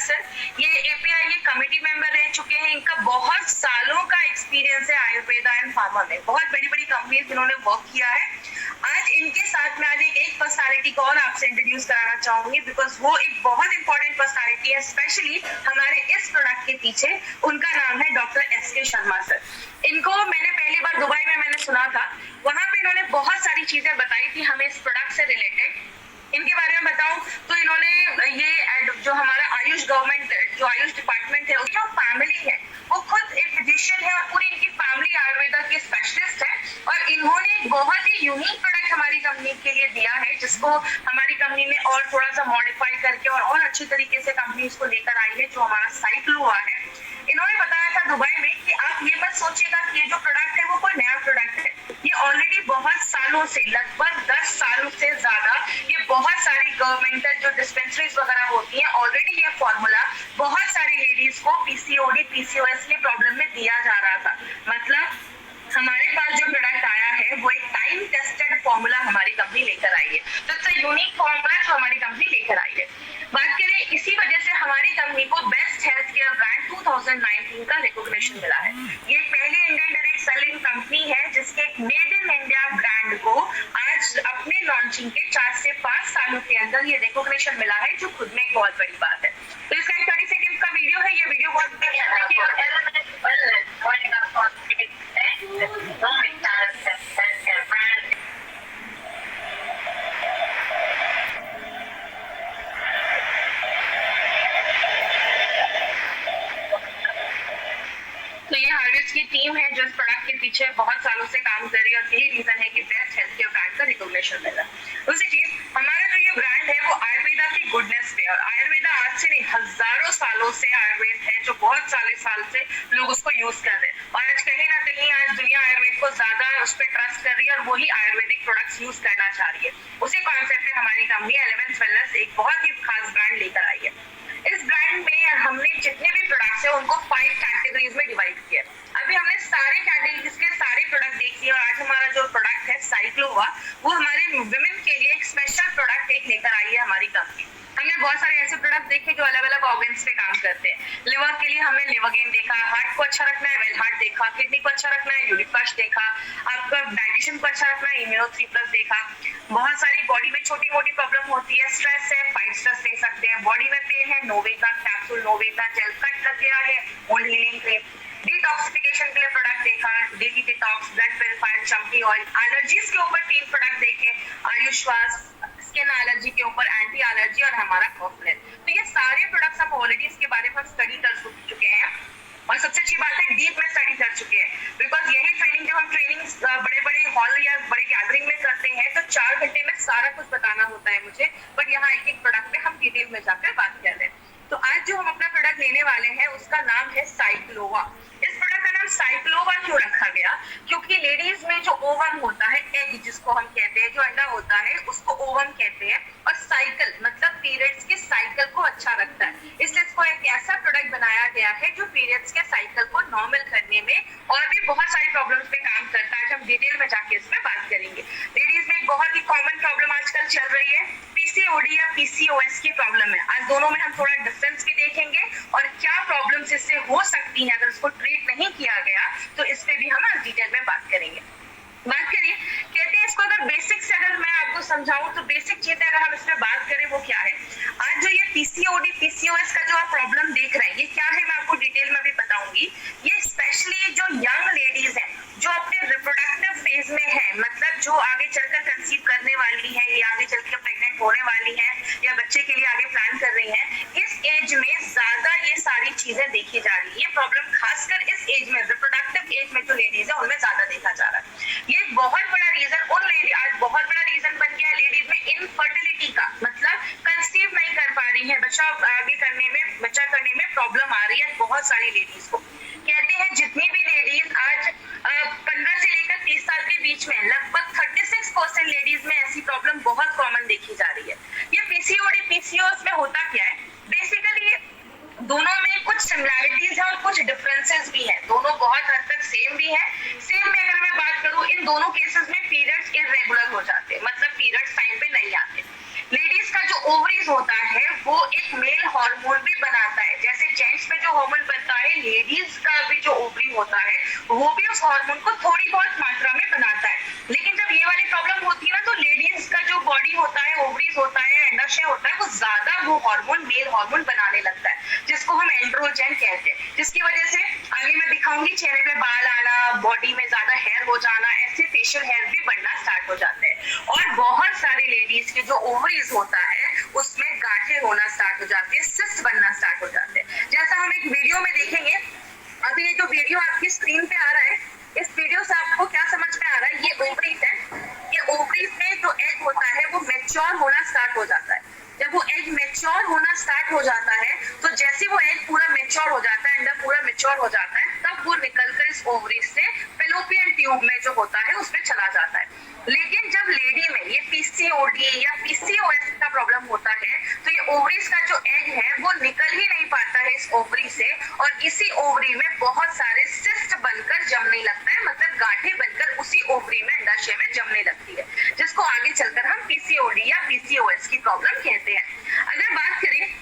Sir, ये API के committee member रह चुके हैं। इनका बहुत सालों का एक्सपीरियंस है आयुर्वेदा एंड फार्मा में, बहुत बड़ी बड़ी कंपनीज इन्होंने वर्क किया है। आज इनके साथ में आज एक पर्सनालिटी को और आपसे इंट्रोड्यूस कराना चाहूंगी, बिकॉज वो एक बहुत इंपॉर्टेंट पर्सनालिटी है, स्पेशली हमारे इस प्रोडक्ट के पीछे। उनका नाम है डॉक्टर एसके शर्मा सर। इनको मैंने पहली बार दुबई में मैंने सुना था, वहां पे इन्होंने बहुत सारी चीजें बताई थी हमें इस प्रोडक्ट से रिलेटेड। इनके बारे में बताऊं तो इन्होंने ये जो हमारा आयुष गवर्नमेंट जो आयुष डिपार्टमेंट है, जो फैमिली है वो खुद एक फिजिशियन है और पूरी इनकी फैमिली आयुर्वेदा के स्पेशलिस्ट है। और इन्होंने एक बहुत ही यूनिक प्रोडक्ट हमारी कंपनी के लिए दिया है, जिसको हमारी कंपनी ने और थोड़ा सा मॉडिफाई करके और अच्छी तरीके से कंपनी इसको लेकर आई है, जो हमारा साइक्लोवा है। इन्होंने बताया था दुबई में कि आप ये मत सोचिएगा कि ये जो प्रोडक्ट है वो कोई नया प्रोडक्ट है, ये ऑलरेडी बहुत सालों से, लगभग 10 सालों से ज्यादा, ये बहुत सारी गवर्नमेंटल जो डिस्पेंसरीज वगैरह होती हैं, ऑलरेडी ये फॉर्मूला बहुत सारी लेडीज को पीसीओडी पीसीओएस के प्रॉब्लम में दिया जा रहा था। मतलब हमारे पास जो प्रोडक्ट आया है वो एक टाइम टेस्टेड फॉर्मूला हमारी कंपनी लेकर आई है, तो इट्स अ यूनिक फॉर्मूला जो हमारी कंपनी लेकर आई है। बात करें, इसी वजह से हमारी कंपनी को बेस्ट हेल्थ केयर ब्रांड 2019 का रिकॉग्निशन मिला है। ये पहली इंडियन डायरेक्ट सेलिंग कंपनी है जिसके एक मेड इन इंडिया ब्रांड को आज अपने लॉन्चिंग के 4 से 5 सालों के अंदर ये रिकॉग्निशन मिला है, जो खुद में एक बहुत बड़ी बात है। तो इसका एक 30 सेकंड का वीडियो है, ये वीडियो बहुत तो ये हार्वेस्ट की टीम है जो इस प्रोडक्ट के पीछे बहुत सालों से काम कर रही है, और यही रीजन है कि बेस्ट हेल्थ केयर ब्रांड का रिकॉग्निशन मिला। दूसरी चीज, हमारा जो ये ब्रांड है वो आयुर्वेदा की गुडनेस पे, और आयुर्वेदा आज से नहीं हजारों सालों से आयुर्वेद है, जो बहुत साल से लोग उसको यूज कर रहे हैं। और आज कहीं ना कहीं आज दुनिया आयुर्वेद को ज्यादा उस पर ट्रस्ट कर रही है और वही आयुर्वेदिक प्रोडक्ट्स यूज करना चाह रही है। उसी कॉन्सेप्ट पे हमारी कंपनी एलिमेंट्स वेलनेस एक बहुत ही खास ब्रांड लेकर आई है। इस ब्रांड में हमने जितने भी प्रोडक्ट्स है उनको 5 कैटेगरीज में डिवाइड किया। अभी हमने सारे कैटेगरीज के सारे प्रोडक्ट देख लिए, और आज हमारा जो प्रोडक्ट है साइक्लोवा, वो हमारे वुमेन के लिए एक स्पेशल प्रोडक्ट एक लेकर आई है हमारी कंपनी। हमने बहुत सारे ऐसे प्रोडक्ट देखे जो अलग अलग ऑर्गन्स पे काम करते हैं। लिवर के लिए हमने लिवरगेन देखा, हार्ट को अच्छा रखना है वेल हार्ट देखा, किडनी को अच्छा रखना है यूरिक फ्लश देखा, आपका डाइजेशन को अच्छा रखना है इम्यूनो 3+ देखा। बहुत सारी बॉडी में छोटी मोटी प्रॉब्लम होती है, स्ट्रेस है, फाइट स्ट्रेस दे सकते हैं, बॉडी में पेन है, नोवे का कैप्सूल, नोवे का जेल, कट लग गया है, वुंड हीलिंग क्रीम, डिटॉक्सिफिकेशन के लिए प्रोडक्ट देखा, daily detox, blood purifier, champi oil, allergies के ऊपर 3 प्रोडक्ट देखे, आयुश्वास, स्किन एलर्जी के ऊपर एंटी एलर्जी, और हमारा कॉफलेट। तो ये सारे प्रोडक्ट्स हम ऑलरेडी इसके बारे में स्टडी कर चुके हैं, और सबसे अच्छी बात है डीप में स्टडी कर चुके हैं, बिकॉज यही ट्रेनिंग जब हम ट्रेनिंग बड़े बड़े हॉल या बड़े गैदरिंग में करते हैं तो 4 घंटे में सारा कुछ बताना होता है मुझे, बट यहाँ एक प्रोडक्ट पे हम डिटेल में जाकर बात कर रहे हैं। तो आज जो हम अपना प्रोडक्ट लेने वाले हैं उसका नाम है साइक्लोवा। इस प्रोडक्ट का नाम साइक्लोवा क्यों रखा गया? क्योंकि लेडीज में जो ओवम होता है, एग जिसको हम कहते हैं, जो अंडा होता है उसको ओवम कहते हैं, और साइकिल मतलब पीरियड्स के साइकिल को अच्छा रखता है, इसलिए इसको एक ऐसा प्रोडक्ट बनाया गया है जो पीरियड्स के साइकिल को नॉर्मल करने में और भी बहुत सारी प्रॉब्लम्स पे काम करता है, जो हम डिटेल में जाके इस पे बात करेंगे। लेडीज में एक बहुत ही कॉमन प्रॉब्लम आजकल चल रही है पीसीओडी या पीसीओएस की प्रॉब्लम है। आज दोनों में हम थोड़ा डिफरेंस भी देखेंगे और क्या प्रॉब्लम्स इससे हो सकती हैं अगर इसको ट्रीट नहीं किया गया, तो इस पे भी हम आज डिटेल में बात करेंगे। बात करिए, कहते हैं इसको अगर बेसिक से अगर मैं आपको समझाऊं तो बेसिक चीजें अगर हम इस पे बात करें वो क्या है। आज जो ये पीसीओडी पीसीओएस का जो आप प्रॉब्लम देख रहे हैं ये क्या है, मैं आपको डिटेल में भी बताऊंगी। ये स्पेशली जो यंग लेडीज हैं जो अपने रिप्रोडक्टिव फेज में है, मतलब जो आगे चलकर कंसीव करने वाली है या आगे चलकर प्रेग्नेंट होने वाली है या बच्चे के लिए आगे प्लान कर रही है, इस एज में ज्यादा ये सारी चीजें देखी जा रही है। ये प्रॉब्लम खासकर इस एज में, रिप्रोडक्टिव एज में जो लेडीज है उनमें ज्यादा देखा जा रहा है। ये बहुत बड़ा रीजन उन लेडी आज बहुत बड़ा रीजन बन गया है लेडीज में इनफर्टिलिटी का, मतलब कंसीव नहीं कर पा रही है, बच्चा आगे करने में प्रॉब्लम आ रही है बहुत सारी लेडीज को। कहते हैं जितनी भी लेडीज आज 15 से लेकर 30 साल के बीच में लगभग 36% लेडीज में ऐसी प्रॉब्लम बहुत कॉमन देखी जा रही है। ये पीसीओडी पीसीओएस में होता क्या है, बेसिकली दोनों में कुछ सिमिलैरिटीज है और कुछ डिफरेंसेस भी है, दोनों बहुत हद तक सेम भी है। सेम में अगर मैं बात करूं, इन दोनों केसेस में पीरियड्स इरेगुलर हो जाते हैं, मतलब पीरियड्स टाइम पे नहीं आते। लेडीज का जो ओवरीज होता है वो एक मेल हार्मोन भी बनाता वो भी उस हार्मोन को थोड़ी बहुत मात्रा में बनाता है। लेकिन जब ये वाली प्रॉब्लम होती है ना, तो लेडीज का जो बॉडी होता है, ओवरीज होता है, अंडाशय होता है, वो ज्यादा वो हार्मोन, मेल हार्मोन बनाने लगता है, जिसको हम एंड्रोजन कहते हैं, जिसकी वजह से आगे मैं दिखाऊंगी चेहरे पे बाल आना, बॉडी में ज्यादा हेयर हो जाना, ऐसे फेशियल हेयर भी बढ़ना स्टार्ट हो जाते हैं। और बहुत सारी लेडीज के जो ओवरीज होता है उसमें गांठें होना स्टार्ट हो जाती है, सिस्ट बनना स्टार्ट हो जाते हैं। जैसा हम एक वीडियो में देखेंगे, अभी ये जो वीडियो आपकी स्क्रीन पे आ रहा है, इस वीडियो से आपको क्या समझ में आ रहा है, ये ओवरीज है। ये ओवरीज में जो एग होता है वो मैच्योर होना स्टार्ट हो जाता है। जब वो एग मैच्योर होना स्टार्ट हो जाता है, तो जैसे वो एग पूरा मैच्योर हो जाता है, अंडा पूरा मैच्योर हो जाता है, तब वो निकलकर इस ओवरीज से फेलोपियन ट्यूब में जो होता है उसमें चला जाता है। लेकिन जब लेडी में ये पीसीओडी या पीसीओएस का प्रॉब्लम होता है, तो ये ओवरीज का जो एग है वो निकल ही नहीं पाता है इस ओवरी से, और इसी ओवरी में बहुत सारे सिस्ट बनकर जमने लगता है, मतलब गांठें बनकर उसी ओवरी में, अंडाशय में जमने लगती है, जिसको आगे चलकर हम पीसीओडी या पीसीओएस की प्रॉब्लम कहते हैं। अगर बात करें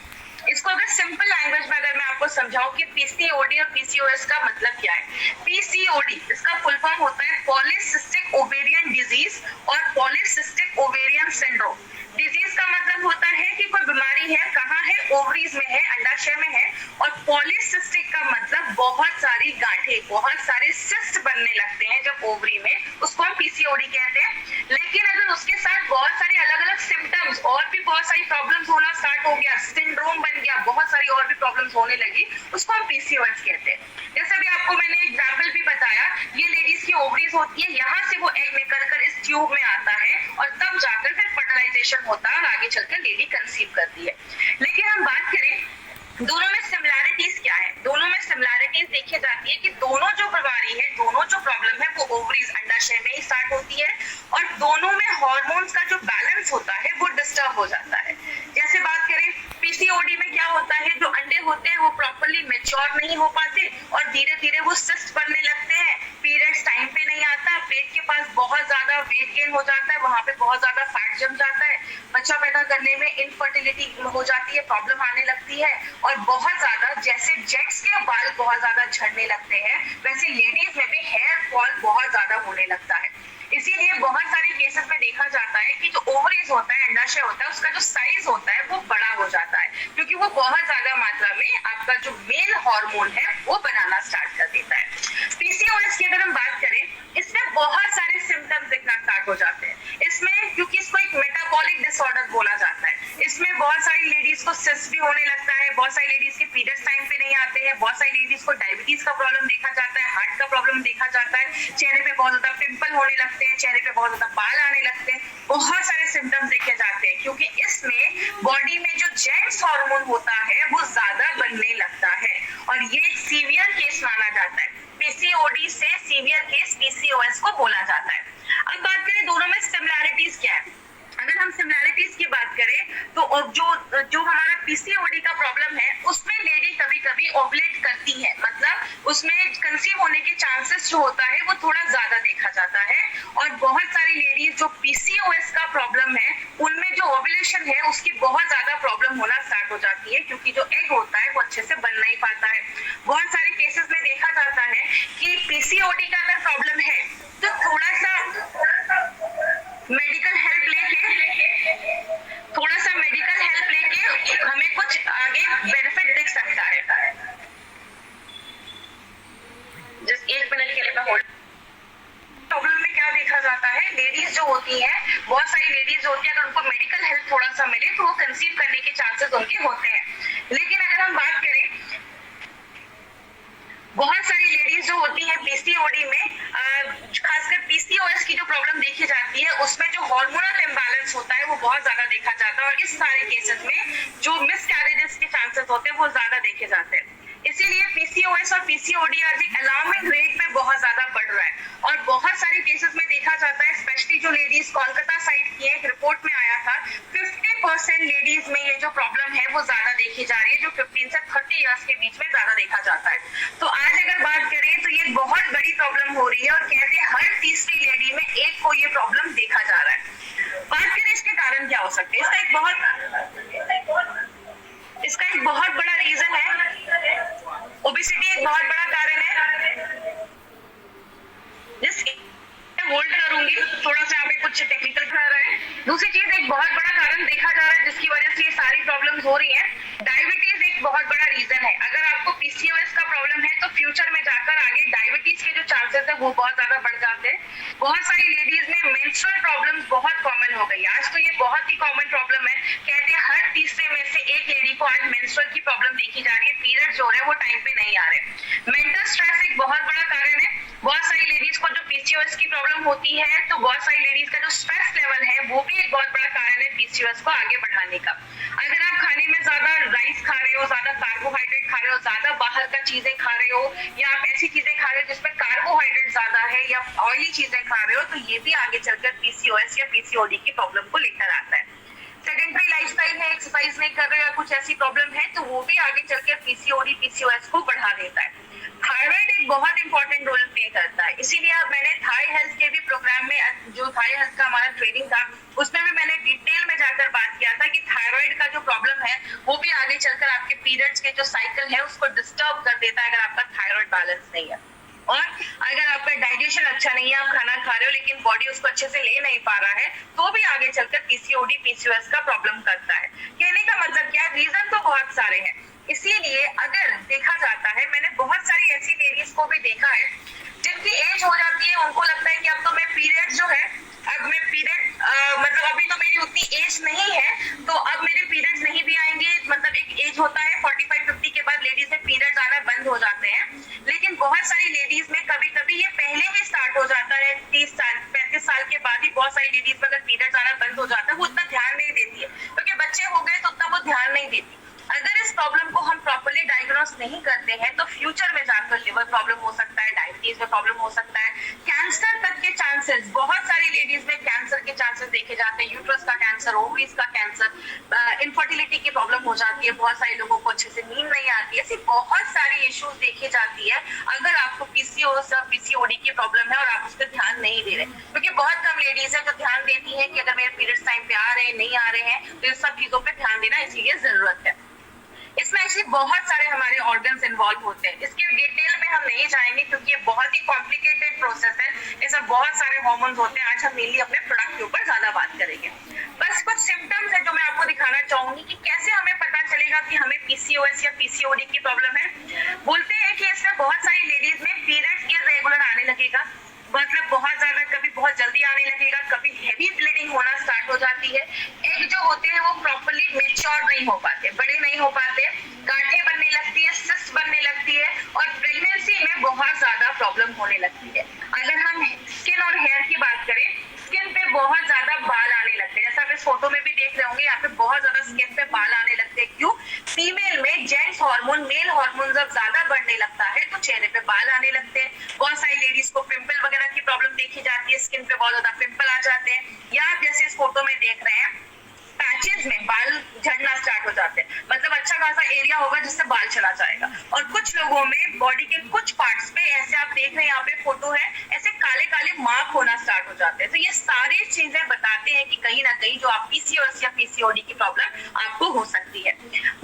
इसको, अगर सिंपल लैंग्वेज में अगर मैं आपको समझाऊं कि पीसीओडी और पीसीओएस का मतलब क्या है। पीसीओडी इसका फुल फॉर्म होता है पॉलीसिस्टिक ओवेरियन डिजीज और पॉलीसिस्टिक ओवेरियन सिंड्रोम। डिजीज का मतलब होता है कि कोई बीमारी है, कहाँ है, ओवरीज में है, अंडाशय में है, और पॉलीसिस्टिक का मतलब बहुत सारी गांठें, बहुत सारे सिस्ट बनने लगते हैं जब ओवरी में, उसको हम पीसीओडी कहते हैं। लेकिन अगर उसके साथ बहुत सारे अलग अलग सिम्टम्स और भी बहुत सारी प्रॉब्लम्स होना स्टार्ट हो गया, सिंड्रोम बन गया, बहुत सारी और भी प्रॉब्लम्स होने लगी, उसको हम पीसीओएस कहते हैं। जैसे भी आपको मैंने एग्जाम्पल भी बताया, ये लेडीज की ओवरीज होती है, यहाँ से वो एग निकलकर इस ट्यूब में आता है और तब जाकर फिर फर्टिलाइजेशन होता है और आगे चलकर लेडी कंसीव करती है। लेकिन हम बात करें दोनों में सिमिलैरिटीज क्या है, दोनों में सिमिलैरिटीज देखी जाती है कि दोनों जो बीमारी है, दोनों जो प्रॉब्लम है वो ओवरीज, अंडाशय में ही स्टार्ट होती है, और दोनों में हार्मोन्स का जो बैलेंस होता है वो डिस्टर्ब हो जाता है। जैसे बात करें पीसीओडी में क्या होता है, जो अंडे होते हैं वो प्रॉपर्ली मैच्योर नहीं हो पाते और धीरे धीरे वो सिस्ट बनने लगते हैं, पीरियड्स टाइम पे नहीं आता, पेट के पास बहुत ज्यादा वेट गेन हो जाता है, वहां पे बहुत ज्यादा फैट जम जाता है, बच्चा पैदा करने में इनफर्टिलिटी हो जाती है, प्रॉब्लम आने लगती है, और बहुत ज्यादा, जैसे जेंट्स के बाल बहुत ज्यादा झड़ने लगते हैं, वैसे लेडीज में भी हेयर फॉल बहुत ज्यादा होने लगता है। इसीलिए बहुत सारे केसेस में देखा जाता है कि जो ओवरीज होता है, अंडाशय होता है, उसका जो साइज होता है वो बड़ा हो जाता है, क्योंकि वो बहुत ज्यादा मात्रा में आपका जो मेल हार्मोन है वो बनाना स्टार्ट कर देता है। पीसीओएस की अगर हम बात करें, इसमें बहुत सारे सिम्टम्स दिखना स्टार्ट हो जाते हैं। इसमें, क्योंकि इसको एक मेटाबॉलिक डिसऑर्डर बोला जाता है, इसमें बहुत सारी लेडीज को सिस्ट भी होने लगता है, बहुत सारी लेडीज के पीरियड्स टाइम पे नहीं आते हैं, बहुत सारी लेडीज को डायबिटीज का प्रॉब्लम देखा जाता है, हार्ट का प्रॉब्लम देखा जाता है, चेहरे पे बहुत ज्यादा पिंपल होने लगते हैं, चेहरे पे बहुत ज्यादा बाल आने लगते हैं, बहुत सारे सिम्टम्स देखे जाते हैं, क्योंकि इसमें बॉडी में जो जेंट्स हार्मोन होता है वो ज्यादा बनने लगता है, और ये एक सीवियर केस माना जाता है। पीसीओडी से सीवियर केस पीसीओएस को बोला जाता है। अब बात करें दोनों में सिमिलैरिटीज क्या है। अगर हम सिमिलैरिटीज की बात करें तो जो हमारा पीसीओडी का प्रॉब्लम है, उसमें लेडी कभी कभी ओवुलेट करती है, मतलब उसमें कंसीव होने के चांसेस जो होता है वो थोड़ा ज्यादा देखा जाता है, और बहुत सारी लेडीज जो पीसीओएस का प्रॉब्लम है उनमें जो ओवुलेशन है उसकी बहुत ज्यादा प्रॉब्लम होना स्टार्ट हो जाती है, क्योंकि जो एग होता है वो अच्छे से बन नहीं पाता है। बहुत सारे केसेस में देखा जाता है कि पीसीओडी का अगर प्रॉब्लम है तो थोड़ा सा मेडिकल हेल्प लेके हमें कुछ आगे बेनिफिट दिख सकता है। जस्ट एक मिनट के लिए मैं होल्ड। प्रॉब्लम में क्या देखा जाता है, लेडीज जो होती हैं, बहुत सारी लेडीज होती है, अगर उनको मेडिकल हेल्प थोड़ा सा मिले तो वो कंसीव करने के चांसेस उनके होते हैं। लेकिन अगर हम बात करें, बहुत सारी लेडीज जो होती है पीसीओडी में, खासकर पीसीओएस की जो प्रॉब्लम देखी जाती है उसमें जो हार्मोनल इम्बैलेंस होता है वो बहुत ज्यादा देखा जाता है, और इस सारे केसेस में जो मिसकैरेजेस के चांसेस होते हैं वो ज्यादा देखे जाते हैं। इसीलिए पीसीओएस और पीसीओडी आज एक अलार्मिंग रेट पे बहुत ज्यादा बढ़ रहा है, और बहुत सारे केसेस में देखा जाता है, स्पेशली जो लेडीज कोलकाता साइड की है, एक रिपोर्ट में आया था 50% लेडीज में ये जो प्रॉब्लम है वो ज्यादा देखी जा रही है, जो 15 से 30 इयर्स के बीच में ज्यादा देखा जाता है। तो आज अगर बात करें तो ये बहुत बड़ी प्रॉब्लम हो रही है, और कहते हैं हर तीसरी लेडी में एक को ये प्रॉब्लम देखा जा रहा है। बात करें इसके कारण क्या हो सकते हैं, इसका एक बहुत बड़ा रीजन है, ओबेसिटी एक बहुत बड़ा कारण है। होल्ड करूंगी, थोड़ा सा यहाँ पे कुछ टेक्निकल कर रहे हैं। दूसरी चीज, एक बहुत बड़ा कारण देखा जा रहा है जिसकी वजह से ये सारी प्रॉब्लम्स हो रही है, डायबिटीज एक बहुत बड़ा रीजन है। अगर आपको पीसीओएस का प्रॉब्लम है तो फ्यूचर में जाकर आगे डायबिटीज के जो चांसेस है वो बहुत ज्यादा बढ़ जाते हैं। बहुत सारी लेडीज में मेंस्ट्रुअल प्रॉब्लम्स बहुत कॉमन हो गई, आज तो ये बहुत ही कॉमन प्रॉब्लम है। कहते हैं हर तीसरे में से एक लेडी को आज मेंस्ट्रुअल की प्रॉब्लम देखी जा रही है, पीरियड्स जो रहे वो टाइम पे नहीं आ रहे। मेंटल स्ट्रेस एक बहुत बड़ा कारण है। बहुत सारी लेडीज को जो पीसीओएस की प्रॉब्लम होती है तो बहुत सारी लेडीज का जो स्ट्रेस लेवल है वो भी एक बहुत बड़ा कारण है पीसीओएस को आगे बढ़ाने का। अगर आप खाने में ज्यादा राइस खा रहे हो, ज्यादा कार्बोहाइड्रेट खा रहे हो, ज्यादा बाहर का चीजें खा रहे हो, या आप ऐसी चीजें खा रहे हो जिसमें कार्बोहाइड्रेट ज्यादा है, या ऑयली चीजें खा रहे हो, तो ये भी आगे चलकर पीसीओएस या पीसीओडी की प्रॉब्लम को लेकर आता है। सेडेंटरी लाइफस्टाइल है, एक्सरसाइज नहीं कर रहे हो या कुछ ऐसी प्रॉब्लम है तो वो भी आगे चलकर पीसीओडी पीसीओएस को बढ़ा देता है। थायराइड एक बहुत इंपॉर्टेंट रोल प्ले करता है, इसीलिए अब मैंने थाई हेल्थ के भी प्रोग्राम में, जो थाई हेल्थ का हमारा ट्रेनिंग था उसमें भी मैंने डिटेल में जाकर बात किया था कि थायराइड का जो प्रॉब्लम है वो भी आगे चलकर आपके पीरियड्स के जो साइकिल है उसको डिस्टर्ब कर देता है अगर आपका थायराइड बैलेंस नहीं है। और अगर आपका डाइजेशन अच्छा नहीं है, आप खाना खा रहे हो लेकिन बॉडी उसको अच्छे से ले नहीं पा रहा है, तो भी आगे चलकर पीसीओडी पीसीओएस का प्रॉब्लम करता है। कहने का मतलब क्या, रीजन तो बहुत सारे हैं। इसीलिए अगर देखा जाता है, मैंने बहुत सारी ऐसी लेडीज को भी देखा है जिनकी एज हो जाती है, उनको लगता है कि अब तो मैं पीरियड जो है, अब मैं पीरियड मतलब अभी तो मेरी उतनी एज नहीं है तो अब मेरे पीरियड्स नहीं भी आएंगे। मतलब एक एज होता है 45-50 के बाद लेडीज में पीरियड्स आना बंद हो जाते हैं, लेकिन बहुत सारी लेडीज में कभी कभी ये पहले ही स्टार्ट हो जाता है। 30 साल 35 साल के बाद ही बहुत सारी लेडीज में अगर पीरियड्स आना बंद हो जाता है, वो उतना ध्यान नहीं देती है क्योंकि बच्चे हो गए तो उतना वो ध्यान नहीं देती। अगर इस प्रॉब्लम को हम प्रॉपर्ली डायग्नोस नहीं करते हैं तो फ्यूचर में जाकर लिवर प्रॉब्लम हो सकता है, डायबिटीज में प्रॉब्लम हो सकता है, कैंसर तक के चांसेस, बहुत सारी लेडीज में कैंसर के चांसेस देखे जाते हैं, यूट्रस का कैंसर, ओवरीज का कैंसर, इनफर्टिलिटी की प्रॉब्लम हो जाती है, बहुत सारे लोगों को अच्छे से नींद नहीं आती है, ऐसी बहुत सारी इश्यूज देखी जाती है अगर आपको पीसीओएस या पीसीओडी की प्रॉब्लम है और आप उस पर ध्यान नहीं दे रहे। क्योंकि बहुत कम लेडीज है जो ध्यान देती है कि अगर मेरे पीरियड्स टाइम पे आ रहे हैं नहीं आ रहे हैं, तो इन सब चीजों पे ध्यान देना इसीलिए जरूरत है। इसमें एक्चुअली बहुत सारे हमारे ऑर्गन्स इन्वॉल्व होते हैं, इसके डिटेल में हम नहीं जाएंगे क्योंकि ये बहुत ही कॉम्प्लिकेटेड प्रोसेस है, इसमें बहुत सारे हार्मोन्स होते हैं। आज हम मेनली अपने प्रोडक्ट के ऊपर ज्यादा बात करेंगे। बस कुछ सिम्टम्स है जो मैं आपको दिखाना चाहूंगी कि कैसे हमें पता चलेगा कि हमें पीसीओएस या पीसीओडी की प्रॉब्लम है। बोलते हैं कि इसमें बहुत सारी लेडीज में पीरियड्स इर्रेगुलर आने लगेगा, मतलब बहुत ज्यादा, कभी बहुत जल्दी आने लगेगा, कभी हेवी ब्लीडिंग होना स्टार्ट हो जाती है, एग जो होते हैं वो प्रॉपर्ली मेच्योर नहीं हो पाते, बड़े नहीं हो पाते, गांठें बनने लगती है, सिस्ट बनने लगती है और प्रेगनेंसी में बहुत ज्यादा प्रॉब्लम होने लगती है। अगर हम स्किन और हेयर की बात करें, स्किन पे बहुत ज्यादा बाल आने लगते हैं, जैसा आप इस फोटो में भी देख रहे होंगे, यहाँ पे बहुत ज्यादा स्किन पे बाल आने लगते हैं। क्यों? फीमेल में जेंट्स हार्मोन, मेल हार्मोन जब ज्यादा बढ़ने लगता है तो चेहरे पे बाल आने लगते हैं। बहुत सारी लेडीज को पिंपल वगैरह की प्रॉब्लम देखी जाती है, स्किन पे बहुत ज्यादा पिंपल आ जाते हैं, या आप जैसे इस फोटो में देख रहे हैं पैचेस में बाल झड़ना स्टार्ट हो जाते हैं, मतलब अच्छा खासा एरिया होगा जिससे बाल चला जाएगा। और कुछ लोगों में बॉडी के कुछ पार्ट्स पे, ऐसे आप देख रहे हैं यहाँ पे फोटो है, ऐसे काले काले मार्क होना स्टार्ट हो जाते हैं। तो ये सारी चीजें बताते हैं कि कहीं ना कहीं जो आप पीसीओएस या पीसीओडी की प्रॉब्लम आपको हो सकती है।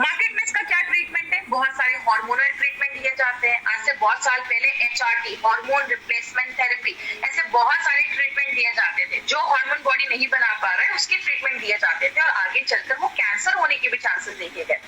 मार्केट में इसका क्या ट्रीटमेंट है? बहुत सारे हार्मोनल ट्रीटमेंट दिए जाते हैं। आज से बहुत साल पहले एचआरटी, हार्मोन रिप्लेसमेंट थेरेपी, ऐसे बहुत सारे ट्रीटमेंट दिए जाते थे। जो हार्मोन बॉडी नहीं बना पा रहा है उसकी ट्रीटमेंट दिए जाते थे और आगे चलकर वो कैंसर होने के भी चांसेस देखे गए।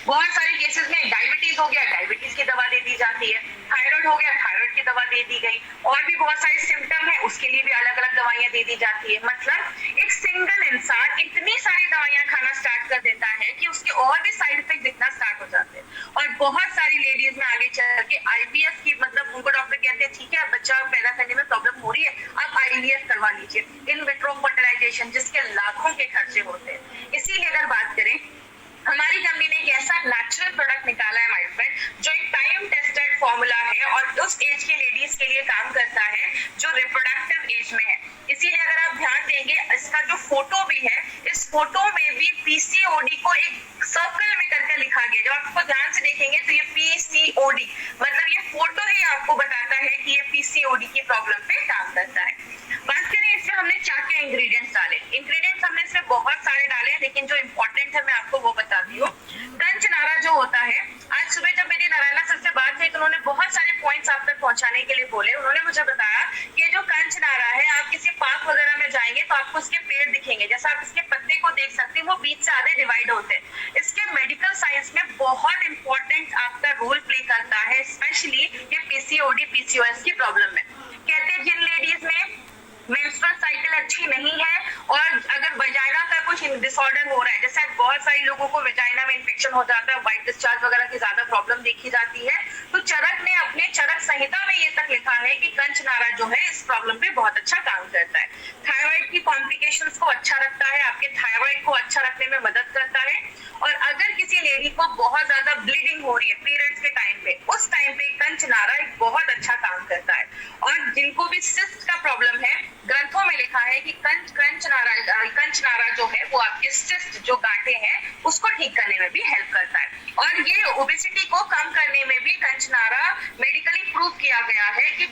बहुत सारे केसेस में डायबिटीज हो गया, डायबिटीज की दवा दे दी जाती है, थायराइड हो गया, थायराइड की दवा दे दी गई, और भी बहुत सारे सिम्टम है उसके लिए भी अलग अलग दवाइयां दे दी जाती है। मतलब एक सिंगल इंसान इतनी सारी दवाइयां खाना स्टार्ट कर देता है कि उसके और भी साइड इफेक्ट दिखना स्टार्ट हो जाते हैं। और बहुत सारी लेडीज में आगे चल के आईवीएफ की, मतलब उनको डॉक्टर कहते हैं ठीक है बच्चा पैदा करने में प्रॉब्लम हो रही है, आप आईवीएफ करवा लीजिए, इन विट्रो फर्टिलाइजेशन, जिसके लाखों के खर्चे होते हैं। इसीलिए अगर बात करें, हमारी कंपनी ने एक ऐसा नेचुरल प्रोडक्ट निकाला है माय फ्रेंड, जो एक टाइम टेस्टेड फॉर्मूला है और उस एज के लेडीज के लिए काम करता है जो रिप्रोडक्टिव एज में है। इसीलिए अगर आप ध्यान देंगे, इसका जो फोटो भी है, इस फोटो में भी पीसीओडी को एक सर्कल में करके लिखा गया। जब आपको ध्यान से देखेंगे तो ये पीसीओडी, मतलब ये फोटो ही आपको बताता है कि ये पीसीओडी की प्रॉब्लम पे काम करता है। बात करें इसमें हमने क्या इंग्रेडिएंट्स डाले, इंग्रेडिएंट्स हमने इसमें बहुत सारे डाले हैं, लेकिन जो इम्पोर्टेंट है मैं आपको वो बताती हूँ। कंचनारा जो होता है, आज सुबह जब मेरी नारायणा सर से बात हुई तो उन्होंने बहुत सारे पॉइंट्स आप तक पहुंचाने के लिए बोले। उन्होंने मुझे बताया कि जो कंचनारा है, आप बहुत इंपॉर्टेंट आपका रोल प्ले करता है, स्पेशली ये पीसीओडी पीसीओएस की प्रॉब्लम में। कहते हैं जिन लेडीज में मेंस्ट्रुअल साइकिल अच्छी नहीं है और अगर वजाइना का कुछ डिसऑर्डर हो रहा है, जैसे बहुत सारे लोगों को वजाइना में इन्फेक्शन हो जाता है, व्हाइट डिस्चार्ज वगैरह की ज्यादा प्रॉब्लम देखी जाती है, तो चरक ने अपने चरक संहिता में ये तक लिखा है कि कंचनारा जो है इस प्रॉब्लम पे बहुत अच्छा काम करता है। थायराइड की कॉम्प्लिकेशंस को अच्छा रखता है, आपके थायराइड को अच्छा रखने में मदद करता है। और अगर किसी लेडी को बहुत ज्यादा ब्लीडिंग हो रही है पीरियड्स के टाइम पे, उस टाइम पे कंचनारा एक बहुत अच्छा काम करता है। और जिनको भी सिस्ट का प्रॉब्लम है, ग्रंथों में लिखा है कि कंचनारा जो है वो आपके सिस्ट जो गांठें हैं उसको ठीक करने में भी हेल्प करता है। और ये ओबेसिटी को कम करने में भी कंचनारा मेडिकली प्रूव किया गया है कि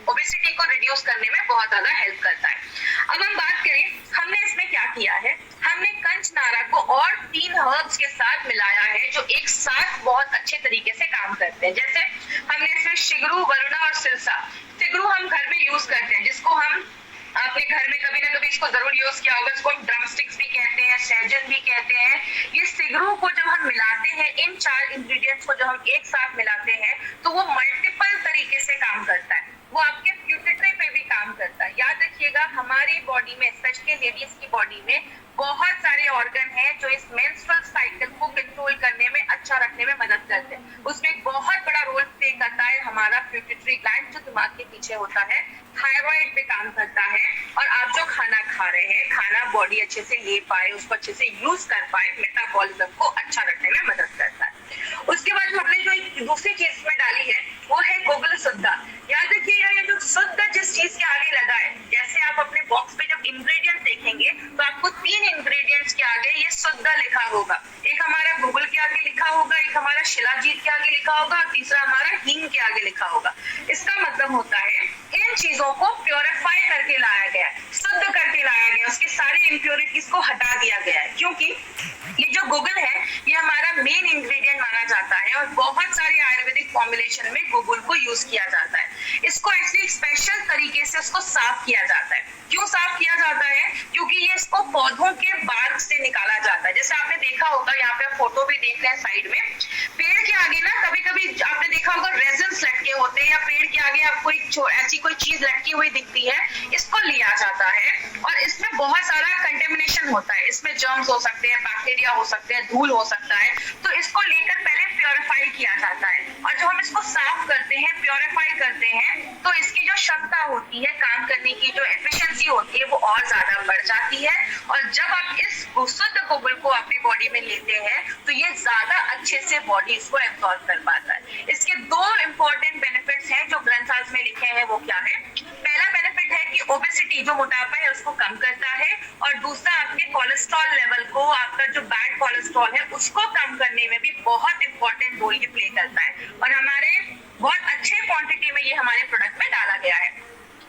ओबेसिटी को रिड्यूस करने में बहुत ज्यादा हेल्प करता है। अब हम बात करें हमने इसमें क्या किया है, हमने कंचनारा को और 3 हर्ब्स के साथ मिलाया है जो एक साथ बहुत अच्छे तरीके से काम करते हैं। जैसे हमने इसमें शिगरू, वरुणा और सिरसा। शिगरू हम घर में यूज करते हैं, जिसको हम आपके घर में कभी ना कभी इसको जरूर यूज किया होगा, इसको हम ड्रम स्टिक्स भी कहते हैं, सहजन भी कहते हैं। ये सिगरू को जब हम मिलाते हैं, इन 4 इंग्रेडिएंट्स को जब हम एक साथ मिलाते हैं तो वो मल्टीपल तरीके से काम करता है। वो आपके प्यूपिट्री पे भी काम करता है। याद रखिएगा हमारी बॉडी में, स्पेशली लेडीज की बॉडी में बहुत सारे ऑर्गन हैं जो इस मेंस्ट्रुअल साइकिल को कंट्रोल करने में, अच्छा रखने में मदद करते हैं। उसमें एक बहुत बड़ा रोल प्ले करता है हमारा प्यूपिट्री ग्लैंड जो दिमाग के पीछे होता है, थायराइड पे काम करता है। और आप जो खाना खा रहे हैं, खाना बॉडी अच्छे से ले पाए, उसको अच्छे से यूज कर पाए, मेटाबॉलिज्म को अच्छा रखने में मदद करता है। उसके बाद हमने जो एक दूसरी चीज में डाली है वो है गुगल शुद्धा। याद रखिएगा ये जो शुद्ध जिस चीज के आगे लगा है, जैसे आप अपने बॉक्स पे जब इंग्रेडिएंट देखेंगे तो आपको 3 इंग्रेडिएंट्स के आगे ये शुद्ध लिखा होगा। एक हमारा गूगल के आगे लिखा होगा, एक हमारा शिलाजीत के आगे लिखा होगा और तीसरा हमारा हींग के आगे लिखा होगा। इसका मतलब होता है इन चीजों को प्योरीफाई करके लाया गया है, शुद्ध करके लाया गया, उसकी सारी इम्प्योरिटीज को हटा दिया गया है। क्योंकि ये जो गूगल है ये हमारा मेन इंग्रेडिएंट माना जाता है और बहुत सारे आयुर्वेदिक फॉर्मुलेशन में गूगल को यूज किया जाता है। इसको एक्चुअली स्पेशल तरीके से उसको साफ किया जाता है। क्यों साफ किया जाता है? क्योंकि ये इसको पौधों के बार्क से निकाला जाता है। जैसे आपने देखा होगा, यहाँ पे आप फोटो भी देख रहे हैं साइड में, पेड़ के आगे ना कभी कभी आपने देखा होगा रेजन्स लटके होते हैं या पेड़ के आगे आपको एक ऐसी कोई चीज लटकी हुई दिखती है, इसको लिया जाता है और इसमें बहुत सारा कंटेमिनेशन होता है। इसमें जर्म्स हो सकते हैं, बैक्टीरिया हो सकते हैं, धूल हो सकता है, तो इसको लेकर पहले प्योरीफाई किया जाता है। और जब हम इसको साफ करते हैं, प्योरीफाई करते हैं, तो इसकी जो क्षमता होती है, काम करने की जो एफिशिएंसी होती है, वो और ज्यादा बढ़ जाती है। और जब आप इस शुद्ध गूगल को अपनी बॉडी में लेते हैं तो ये ज्यादा अच्छे से बॉडी इसको एब्जॉर्ब कर पाता है। इसके 2 इंपॉर्टेंट बेनिफिट्स हैं जो ग्रंथास में लिखे हैं, वो क्या है? पहला बेनिफिट है कि ओबेसिटी जो मोटापा है उसको कम करता है और दूसरा आपके कोलेस्ट्रॉल लेवल को, आपका जो बैड कोलेस्ट्रॉल है उसको कम करने में भी बहुत इंपॉर्टेंट रोल ये प्ले करता है। और हमारे बहुत अच्छे क्वांटिटी में ये हमारे प्रोडक्ट में डाला गया है।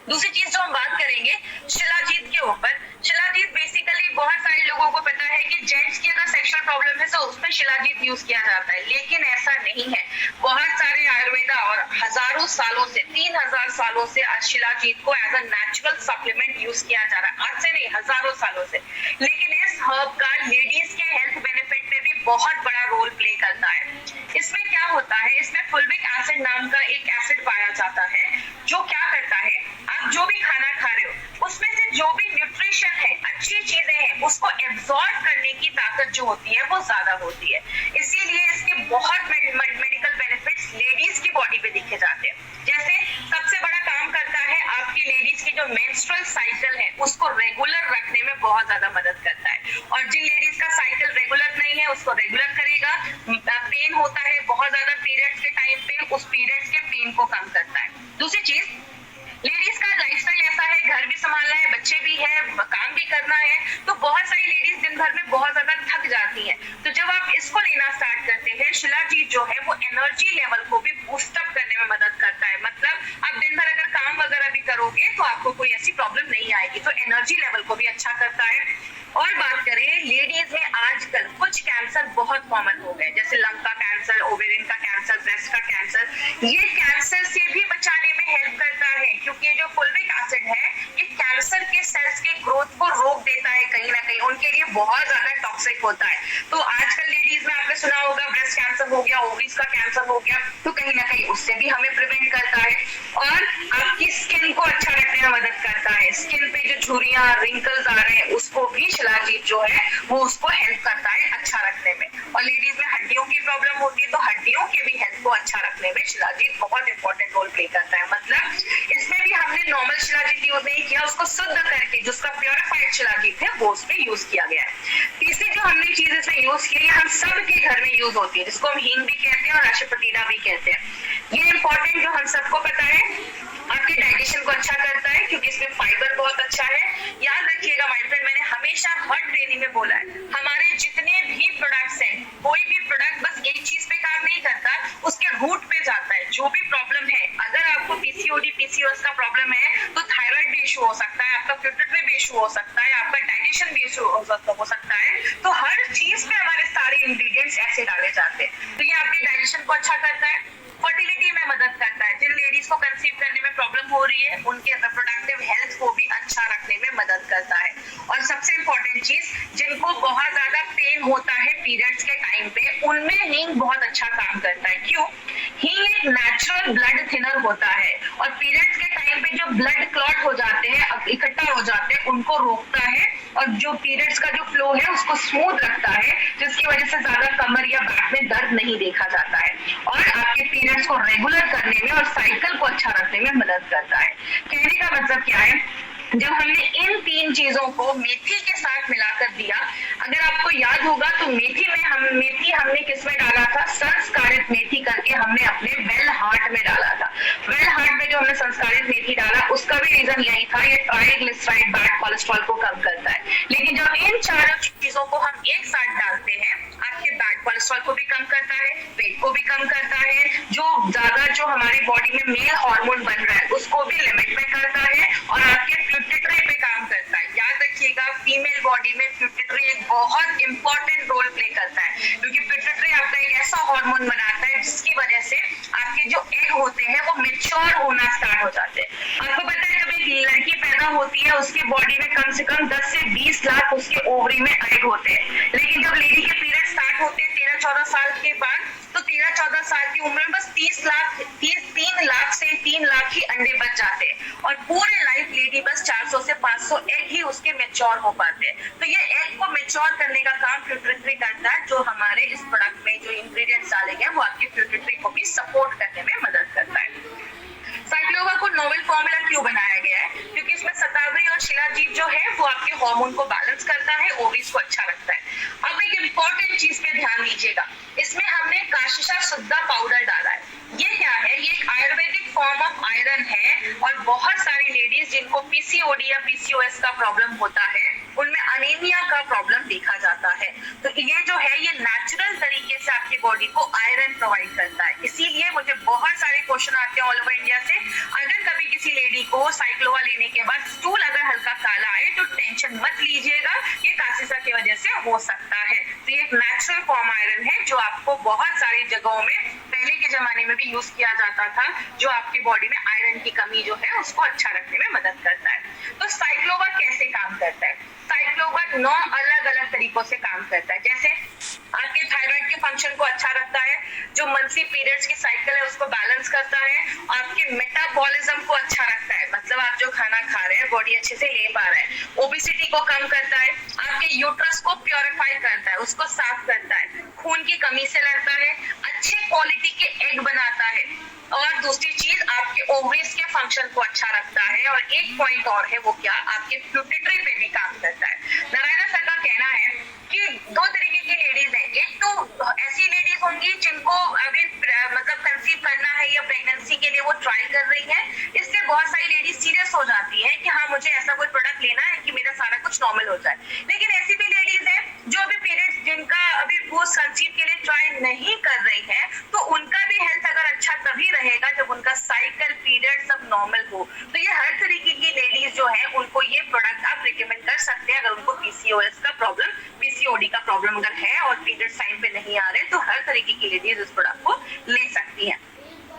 दूसरी चीज जो हम बात करेंगे शिलाजीत के ऊपर। शिलाजीत बेसिकली बहुत सारे लोगों को पता है कि जेंट्स की अगर सेक्सुअल प्रॉब्लम है तो उसमें शिलाजीत यूज किया जाता है, लेकिन ऐसा नहीं है। बहुत सारे आयुर्वेदा और हजारों सालों से, 3000 सालों से शिलाजीत को as a natural supplement use किया जा रहा है, आज से नहीं हजारों सालों से। लेकिन इस हर्ब का लेडीज के हेल्थ बेनिफिट पे भी बहुत बड़ा रोल प्ले करता है। इसमें क्या होता है, इसमें फुल्विक एसिड नाम का एक एसिड पाया जाता है जो क्या करता है, आप जो भी खाना खा रहे हो उसमें से जो भी न्यूट्रिशन है, अच्छी चीजें हैं, उसको एब्जॉर्ब करने की ताकत जो होती है वो ज्यादा होती है। इसीलिए इसके बहुत मेडिकल बेनिफिट्स लेडीज की बॉडी पे दिखे जाते हैं। जैसे सबसे बड़ा काम करता है आपकी लेडीज की जो मेंस्ट्रुअल साइकिल है उसको रेगुलर रखने में बहुत ज्यादा मदद करता है। और जिन लेडीज का साइकिल रेगुलर नहीं है उसको रेगुलर करेगा। पेन होता है बहुत ज्यादा पीरियड्स के टाइम पे, उस पीरियड्स के पेन को कम करता है। दूसरी चीज, लेडीज का लाइफस्टाइल ऐसा है, घर भी संभालना है, बच्चे भी है, काम भी करना है, तो बहुत सारी लेडीज दिन भर में बहुत ज्यादा थक जाती हैं। तो जब आप इसको लेना स्टार्ट करते हैं, शिलाजीत जो है वो एनर्जी लेवल को भी बूस्ट अप करने में मदद करता है। मतलब आप दिन भर अगर काम वगैरह भी करोगे तो आपको कोई ऐसी प्रॉब्लम नहीं आएगी, तो एनर्जी लेवल को भी अच्छा करता है। और बात करें लेडीज में, आजकल कुछ कैंसर बहुत कॉमन हो गए, जैसे लंग का कैंसर, ओवेरियन का कैंसर, ब्रेस्ट का कैंसर। ये कैंसर से भी बचाने में हेल्प करता है क्योंकि जो फुल्विक एसिड है ये कैंसर के सेल्स के ग्रोथ को रोक देता है, कहीं ना कहीं उनके लिए बहुत ज्यादा टॉक्सिक होता है। तो आजकल लेडीज में आपने सुना होगा ब्रेस्ट कैंसर कैंसर हो गया, ओवरीज का कैंसर हो गया, तो कहीं ना कहीं उससे भी हमें प्रिवेंट करता है। और आपकी स्किन को अच्छा रखने में मदद करता है। स्किन पे जो झुर्रियां, रिंकल्स आ रहे हैं, उसको भी शिलाजीत जो है वो उसको हेल्प करता है अच्छा रखने में। और लेडीज में हड्डियों की प्रॉब्लम होती है, तो हड्डियों के भी हेल्थ को अच्छा रखने में शिलाजीत बहुत इंपॉर्टेंट रोल प्ले करता है। मतलब इसमें भी हमने नॉर्मल शिलाजीत यूज नहीं किया, उसको शुद्ध करके जिसका प्योरिफाइड शिलाजीत है वो उसमें यूज किया गया है। तीसरी जो हमने चीज इसमें यूज की है, हम सबके घर में यूज होती है, जिसको हम हींग भी कहते हैं और राशिपतीला भी कहते हैं। ये इंपॉर्टेंट जो हम सबको पता है, आपके डाइजेशन को अच्छा करता है क्योंकि इसमें फाइबर बहुत अच्छा है। याद रखिएगा माय फ्रेंड, मैंने हमेशा हर ट्रेनिंग में बोला है, हमारे जितने भी प्रोडक्ट्स हैं, कोई भी प्रोडक्ट बस एक चीज पे काम नहीं करता, उसके रूट पे जाता है। जो भी प्रॉब्लम है, अगर आपको पीसीओडी पीसीओएस का प्रॉब्लम है तो थायराइड भी इशू हो सकता है, आपका पिट्यूटरी भी इशू हो सकता है, आपका डाइजेशन भी इशू हो सकता है। तो हर चीज पे हमारे सारे इंग्रेडिएंट्स ऐसे डाले जाते हैं। तो ये आपके डाइजेशन को अच्छा करता है, फर्टिलिटी में मदद करता है। जिन लेडीज को कंसीव करने में प्रॉब्लम हो रही है, उनके रिप्रोडक्टिव हेल्थ को भी अच्छा रखने में मदद करता है। और सबसे इंपॉर्टेंट चीज, जिनको बहुत ज्यादा पेन होता है पीरियड्स के टाइम पे, उनमें हींग बहुत अच्छा काम करता है। क्यों? हींग एक नेचुरल ब्लड थिनर होता है और पीरियड्स के टाइम पे जो ब्लड क्लॉट हो जाते हैं, इकट्ठा हो जाते हैं, उनको रोकता है और जो पीरियड्स का जो फ्लो है उसको स्मूथ रखता है, जिसकी वजह से ज्यादा कमर या बैक में दर्द नहीं देखा जाता है और आपके पीरियड्स को रेगुलर करने में और साइकिल को अच्छा रखने में मदद करता है। कहने का मतलब क्या है, जब हमने इन तीन चीजों को मेथी के साथ मिलाकर दिया, अगर आपको याद होगा तो मेथी हमने किस में डाला था, संस्कारित मेथी करके हमने अपने वेल हार्ट में डाला था। वेल हार्ट में जो हमने संस्कारित मेथी डाला, उसका भी रीजन यही था, ये ट्राइग्लिसराइड बैड कोलेस्ट्रॉल को कम करता है। लेकिन जब इन चारों चीजों को हम एक साथ डालते हैं, आपके बैड कोलेस्ट्रॉल को भी कम करता है, वेट को भी कम करता है, जो हमारी बॉडी में मेल हार्मोन बन रहा है उसको भी लिमिट में करता है और आपके पिट्यूटरी पे काम करता है। याद रखिएगा, फीमेल बॉडी में पिट्यूटरी एक बहुत इंपॉर्टेंट रोल प्ले करता है, क्योंकि पिट्यूटरी आपका एक ऐसा हार्मोन बनाता है जिसकी वजह से आपके जो एग होते हैं वो मैच्योर होना स्टार्ट हो जाते हैं। आपको पता है, जब एक लड़की पैदा होती है, उसके बॉडी में कम से कम 10 से 20 लाख उसके ओवरी में एग होते हैं। लेकिन जब लेडी के पीरियड स्टार्ट होते हैं 13-14 साल के बाद, तो 13-14 साल की उम्र में बस 3 लाख से 3 लाख ही अंडे बच जाते हैं और पूरे लाइफ लेडी बस 400 से 500 एग ही उसके मैच्योर हो पाते हैं। तो ये एग को मैच्योर करने का काम पिट्यूटरी करता है, जो हमारे इस प्रोडक्ट में जो इंग्रेडिएंट्स डाले गए वो आपके पिट्यूटरी को भी सपोर्ट करने में मदद करता है। साइक्लोवा को नोवेल फॉर्मूला क्यों बनाया गया है? क्योंकि इसमें शतावरी और शिलाजीत जो है वो आपके हार्मोन को बैलेंस करता है, ओवरीज को अच्छा रखता है। अब एक इंपॉर्टेंट चीज पे ध्यान दीजिएगा, इसमें हमने काशिशा शुद्धा पाउडर डाला है। ये क्या है? ये एक आयुर्वेदिक फॉर्म ऑफ आयरन है और बहुत सारी लेडीज जिनको पीसीओडी या पीसीओएस का प्रॉब्लम होता है, उनमें अनीमिया का प्रॉब्लम देखा जाता है। तो ये जो है ये नेचुरल तरीके से आपकी बॉडी को आयरन प्रोवाइड करता है। इसीलिए मुझे बहुत सारे क्वेश्चन आते हैं ऑल ओवर इंडिया से, अगर कभी किसी लेडी को साइक्लोवा लेने के बाद स्टूल अगर हल्का काला आए तो टेंशन मत लीजिएगा, ये काशिशा की वजह से हो सकता है। तो ये एक नेचुरल फॉर्म आयरन है जो आपको बहुत सारी जगहों में पहले के जमाने में भी यूज किया जाता था, जो आपकी बॉडी में आयरन की कमी जो है उसको अच्छा रखने में मदद करता है। तो साइक्लोवा कैसे काम करता है? साइक्लोवा 9 अलग-अलग तरीकों से काम करता है। जैसे आपके थायराइड के फंक्शन को अच्छा रखता है, जो मंथली पीरियड्स की साइकिल है उसको बैलेंस करता है, आपके मेटाबॉलिज्म को अच्छा रखता है, मतलब आप जो खाना खा रहे हैं बॉडी अच्छे से ले पा रहे हैं, ओबेसिटी को कम करता है, आपके यूट्रस को प्योरीफाई करता है, उसको साफ करता है, खून की कमी से लड़ता है, अच्छे क्वालिटी के एग बनाता है और दूसरी चीज आपके ओवरीज के फंक्शन को अच्छा रखता है। और एक पॉइंट और है, वो क्या? आपके पिट्यूटरी पे भी काम करता है। नारायण सर का कहना है कि 2 तरीके की लेडीज हैं, एक तो ऐसी लेडीज होंगी जिनको अभी मतलब कंसीव करना है या प्रेगनेंसी के लिए वो ट्राई कर रही है, इससे बहुत सारी लेडीज सीरियस हो जाती है कि हाँ मुझे ऐसा कोई प्रोडक्ट लेना है कि मेरा सारा कुछ नॉर्मल हो जाए। लेकिन ऐसी भी लेडीज है जो अभी पीरियड्स जिनका अभी वो कंसीव के लिए ट्राई नहीं कर रही है, तो उनका भी हेल्थ अगर अच्छा तभी रहेगा जब उनका साइकिल पीरियड सब नॉर्मल हो। तो ये हर तरीके की लेडीज जो है उनको ये प्रोडक्ट आप रिकमेंड कर सकते हैं। अगर उनको पीसीओएस का प्रॉब्लम, पीसीओडी का प्रॉब्लम अगर है और पीरियड्स टाइम पे नहीं आ रहे, तो हर तरीके की लेडीज इस प्रोडक्ट को ले सकती हैं।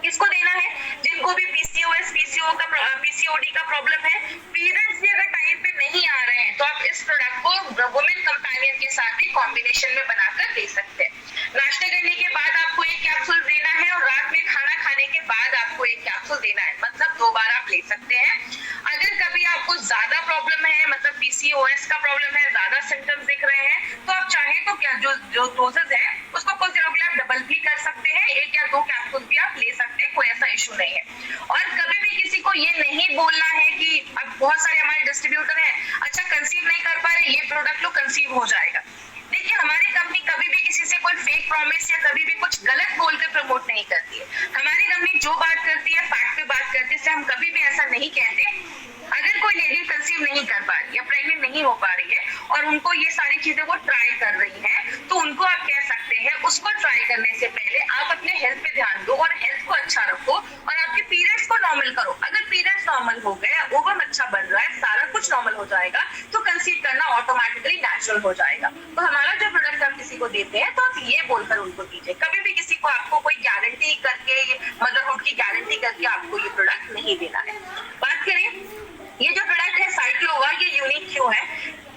किसको देना है? जिनको भी पीसीओडी का प्रॉब्लम है, पीरियड्स भी अगर टाइम पे नहीं आ रहे हैं, तो आप इस प्रोडक्ट को वुमेन कंपेनियन के साथ भी कॉम्बिनेशन में बनाकर दे सकते हैं। नाश्ते करने के बाद आपको पीसीओएस का प्रॉब्लम है, ज्यादा सिम्टम्स दिख रहे हैं, तो आप चाहे तो क्या जो डोजेज है उसको कुछ दिनों के लिए आप डबल भी कर सकते हैं, 1 या 2 कैप्सूल भी आप ले सकते हैं, कोई ऐसा इशू नहीं है। और कभी भी किसी को ये नहीं बोलना है कि अब बहुत सारे हमारे डिस्ट्रीब्यूटर हैं, अच्छा कंसीव नहीं कर पा रहे, ये प्रोडक्ट लो कंसीव हो जाएगा। देखिए हमारी कंपनी कभी भी किसी से कोई फेक प्रॉमिस या कभी भी कुछ गलत बोलकर प्रमोट नहीं करती है। हमारी कंपनी जो बात करती है फैक्ट पे बात करती है, हम कभी भी ऐसा नहीं कहते। अगर कोई लेडी कंसीव नहीं कर पा रही या प्रेग्नेंट नहीं हो पा रही है और उनको ये सारी चीजें वो ट्राई कर रही है, तो उनको आप कह सकते हैं उसको ट्राई करने से पहले आप अपने हेल्थ पे ध्यान दो और हेल्थ को अच्छा रखो और आपके पीरियड्स को नॉर्मल करो। अगर पीरियड्स नॉर्मल हो गए, ओवम अच्छा बन रहा है, सारा कुछ नॉर्मल हो जाएगा, तो कंसीव करना ऑटोमेटिकली नेचुरल हो जाएगा। तो हमारा जो प्रोडक्ट आप किसी को देते हैं तो आप ये बोलकर उनको दीजिए। कभी भी किसी को आपको कोई गारंटी करके, मदरहुड की गारंटी करके आपको ये प्रोडक्ट नहीं देना है। बात करें ये जो प्रोडक्ट है साइक्लोवा, ये यूनिक क्यों है?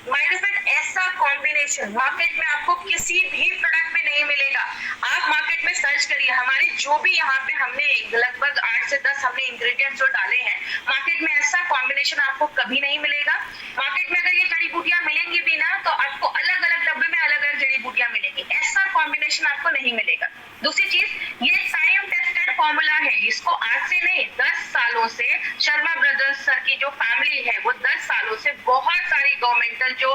माइडोफेट ऐसा कॉम्बिनेशन मार्केट में आपको किसी भी प्रोडक्ट में नहीं मिलेगा। आप मार्केट में सर्च करिए, हमारे जो भी यहाँ पे हमने लगभग 8 से 10 हमने इंग्रेडिएंट्स जो डाले हैं, मार्केट में ऐसा कॉम्बिनेशन आपको कभी नहीं मिलेगा। मार्केट में अगर ये जड़ी बूटियां मिलेंगी भी ना, तो आपको अलग अलग डब्बे में अलग अलग जड़ी बूटियां मिलेंगी, ऐसा कॉम्बिनेशन आपको नहीं मिलेगा। दूसरी चीज, ये टाइम टेस्टेड फॉर्मूला है, इसको आज से नहीं 10 सालों से शर्मा ब्रदर्स सर की जो फैमिली है वो 10 सालों से बहुत सारी गवर्नमेंटल जो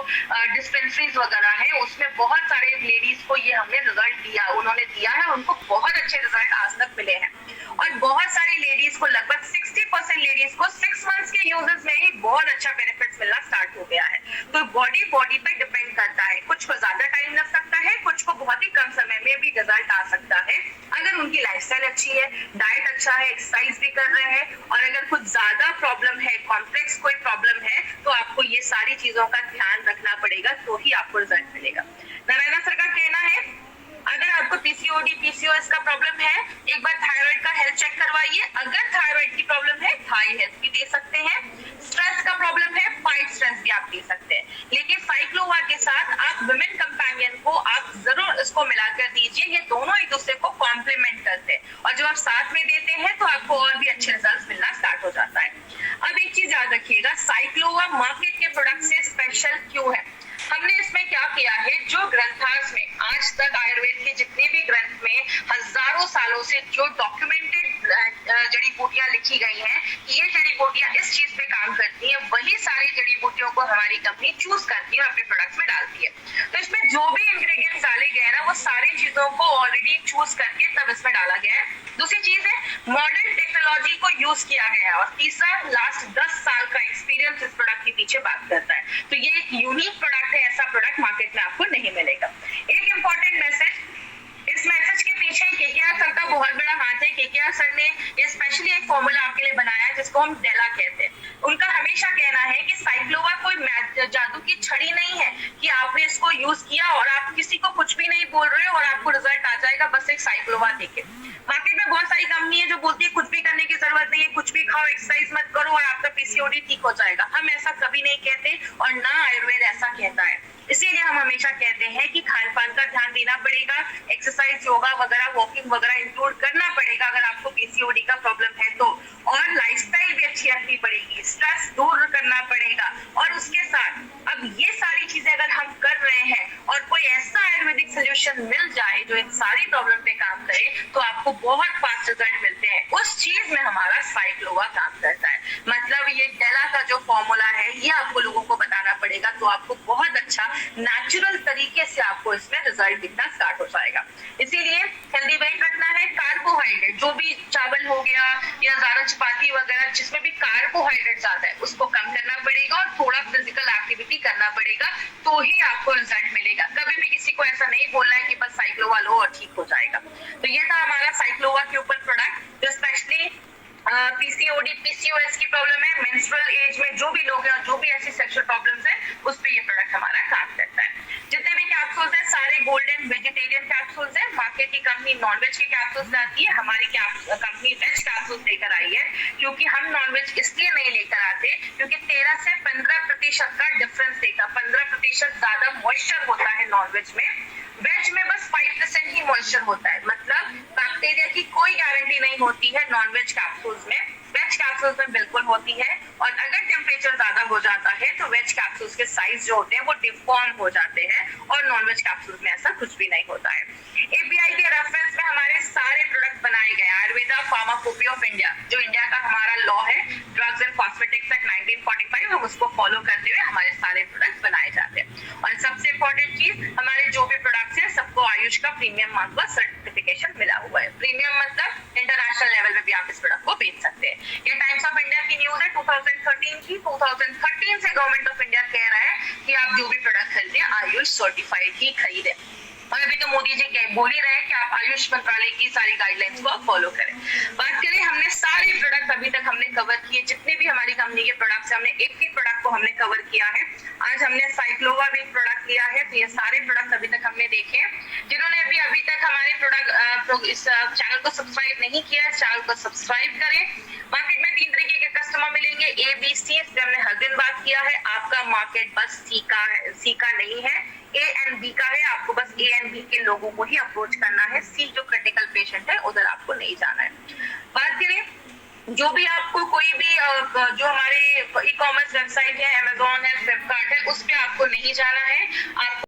डिस्पेंसरीज वगैरह है उसमें बहुत सारे लेडीज को ये हमने रिजल्ट दिया, उन्होंने दिया है, उनको बहुत अच्छे रिजल्ट आज तक मिले हैं। और बहुत सारी लेडीज को, लगभग 60% लेडीज को 6 मंथ्स के यूजेस में ही बहुत अच्छा बेनिफिट्स मिलना स्टार्ट हो गया है। तो बॉडी पे डिपेंड करता है, कुछ को ज्यादा टाइम लग सकता है, कुछ को बहुत ही कम समय में भी रिजल्ट आ सकता है, अगर उनकी लाइफस्टाइल अच्छी है, डाइट अच्छा है, एक्सरसाइज भी कर रहे हैं। और अगर कुछ ज्यादा प्रॉब्लम है, कॉम्प्लेक्स कोई प्रॉब्लम है, तो आपको ये सारी चीजों का ध्यान रखना पड़ेगा, तो ही आपको रिजल्ट मिलेगा। नारायणा सर का कहना है अगर आपको पीसीओडी पीसीओएस का प्रॉब्लम है, एक बार थायराइड का हेल्थ चेक करवाइए। अगर थायराइड की प्रॉब्लम है, थाई हेल्थ भी दे सकते हैं। स्ट्रेस का प्रॉब्लम है, फाइट स्ट्रेस भी आप दे सकते हैं। लेकिन साइक्लोवा के साथ आप वुमेन कंपेनियन को आप जरूर इसको मिलाकर दीजिए, ये दोनों एक दूसरे को कॉम्प्लीमेंट करते हैं और जब आप साथ में देते हैं तो आपको और भी अच्छे रिजल्ट मिलना स्टार्ट हो जाता है। अब एक चीज याद रखिएगा, साइक्लोवा मार्केट के प्रोडक्ट से स्पेशल क्यों है? हमने इसमें क्या किया है, जो ग्रंथार्स में आज तक आयुर्वेद के जितने भी ग्रंथ में हजारों सालों से जो डॉक्यूमेंटेड जड़ी बूटियां लिखी गई हैं कि ये जड़ी बूटियां इस चीज पे काम करती हैं, वही सारी जड़ी बूटियों को हमारी कंपनी चूज करती है और अपने प्रोडक्ट्स में डालती है। तो इसमें जो भी इंग्रेडिएंट्स डाले गए हैं ना, वो सारी चीजों को ऑलरेडी चूज करके तब इसमें डाला गया है। दूसरी चीज है, मॉडर्न टेक्नोलॉजी को यूज किया गया है। और तीसरा, लास्ट 10 साल का एक्सपीरियंस इस प्रोडक्ट के पीछे बात करता है। तो ये एक यूनिक प्रोडक्ट है, ऐसा प्रोडक्ट मार्केट में आपको नहीं मिलेगा। एक इंपॉर्टेंट मैसेज, इस मैसेज के पीछे केकेआर सर का बहुत बड़ा हाथ है। केकेआर सर ने ये स्पेशली एक फॉर्मूला आपके लिए बनाया है जिसको हम डेला कहते हैं। उनका हमेशा कहना है कि साइक्लोवा कोई जादू की छड़ी नहीं है कि आपने इसको यूज किया और आप किसी को कुछ भी नहीं बोल रहे हो और आपको रिजल्ट आ जाएगा बस एक साइक्लोवा देके। मार्केट में बहुत सारी कंपनी है जो बोलती है कुछ भी करने की जरूरत नहीं है, कुछ भी खाओ, एक्सरसाइज मत करो और आपका पीसीओडी ठीक हो जाएगा। हम ऐसा कभी नहीं कहते और ना आयुर्वेद ऐसा कहता है। इसीलिए हम हमेशा कहते हैं कि खान पान का ध्यान देना पड़ेगा, एक्सरसाइज, योगा वगैरह, वॉकिंग वगैरह इंक्लूड करना पड़ेगा अगर आपको पीसीओडी का प्रॉब्लम है तो। और लाइफस्टाइल भी अच्छी रखनी पड़ेगी, स्ट्रेस दूर करना पड़ेगा। और उसके साथ अब ये सारी चीजें अगर हम कर रहे हैं और कोई ऐसा आयुर्वेदिक सोल्यूशन मिल जाए जो इन सारी प्रॉब्लम पे काम करे, तो आपको बहुत फास्ट रिजल्ट मिलते हैं। उस चीज में हमारा साइक्लोवा काम करता है। मतलब ये डेला का जो फॉर्मूला है ये आपको लोगों को बताना पड़ेगा, तो आपको बहुत अच्छा नेचुरल तरीके से आपको इसमें रिजल्ट दिखना स्टार्ट हो जाएगा। इसीलिए हेल्दी वेट रखना है। कार्बोहाइड्रेट, जो भी चावल हो गया या ज्यादा चपाती वगैरह जिसमें भी कार्बोहाइड्रेट ज्यादा है, उसको कम करना पड़ेगा और थोड़ा फिजिकल एक्टिविटी करना पड़ेगा, तो ही आपको रिजल्ट मिलेगा। कभी भी किसी को ऐसा नहीं बोलना है कि बस साइक्लोवा लो और ठीक हो जाएगा। तो ये था हमारा साइक्लोवा के ऊपर प्रोडक्ट, जो स्पेशली पीसीओडी पीसीओएस की प्रॉब्लम है, मेंस्ट्रुअल एज में जो भी लोग हैं और जो भी ऐसी सेक्सुअल प्रॉब्लम्स है, उस पे ये प्रोडक्ट हमारा काम करता है। जितने भी कैप्सूल्स हैं सारे गोल्डन वेजिटेरियन कैप्सूल्स हैं। मार्केट की कंपनी नॉनवेज के कैप्सूल्स लाती है, हमारी कंपनी वेज कैप्सूल्स लेकर आई है। क्योंकि हम नॉनवेज इसलिए नहीं लेकर आते क्योंकि 13 से 15% का डिफरेंस देगा। 15% ज्यादा मॉइस्चर होता है नॉनवेज में, वेज में बस 5% ही मॉइस्चर होता है। मतलब बैक्टीरिया की कोई गारंटी नहीं होती है नॉनवेज कैप्सूल्स में। वेज कैप्सूल्स में बिल्कुल होती है, और अगर टेम्परेचर ज्यादा हो जाता है तो वेज कैप्सूल्स के साइज जो होते हैं वो डिफॉर्म हो जाते हैं, और नॉन वेज कैप्सूल्स में ऐसा कुछ भी नहीं होता है। एपीआई के रेफरेंस में हमारे सारे प्रोडक्ट बनाए गए। आयुर्वेदा फार्माकोपी ऑफ इंडिया, जो इंडिया का हमारा लॉ है, ड्रग्स एंड कॉस्मेटिक्स एक्ट 1945, हम उसको फॉलो करते हुए हमारे सारे प्रोडक्ट बनाए जाते हैं। और सबसे इम्पोर्टेंट चीज, हमारे जो भी प्रोडक्ट्स हैं सबको आयुष का प्रीमियम मार्क का सर्टिफिकेशन मिला हुआ है। प्रीमियम मतलब इंटरनेशनल लेवल पे भी आप इस प्रोडक्ट को बेच सकते हैं। ये टाइम्स ऑफ इंडिया की न्यूज है 2013 की। 2013 से गवर्नमेंट ऑफ इंडिया कह रहा है कि आप जो भी प्रोडक्ट खरीदें आयुष सर्टिफाइड ही खरीदें। और अभी तो मोदी जी बोल ही रहे हैं कि आप आयुष मंत्रालय की सारी गाइडलाइंस को फॉलो करें। बात करें, हमने सारे प्रोडक्ट अभी तक हमने कवर किए, जितने भी हमारी कंपनी के प्रोडक्ट्स हमने एक एक प्रोडक्ट को हमने कवर किया है। आज हमने साइक्लोवा भी प्रोडक्ट लिया है, तो ये सारे प्रोडक्ट अभी तक हमने देखे हैं। जिन्होंने अभी तक हमारे प्रोडक्ट इस चैनल को सब्सक्राइब नहीं किया, इस चैनल को सब्सक्राइब करें। मार्केट में 3 तरीके के कस्टमर मिलेंगे, ए बी सी, इस पे हमने हर दिन बात किया है। आपका मार्केट बस सी का नहीं है, ए एंड बी का है। आपको बस ए एंड बी के लोगों को ही अप्रोच करना है, सी जो क्रिटिकल पेशेंट है उधर आपको नहीं जाना है। बात करें, जो भी आपको कोई भी जो हमारे ई कॉमर्स वेबसाइट है, अमेजोन है, फ्लिपकार्ट है, उस पे आपको नहीं जाना है। आपको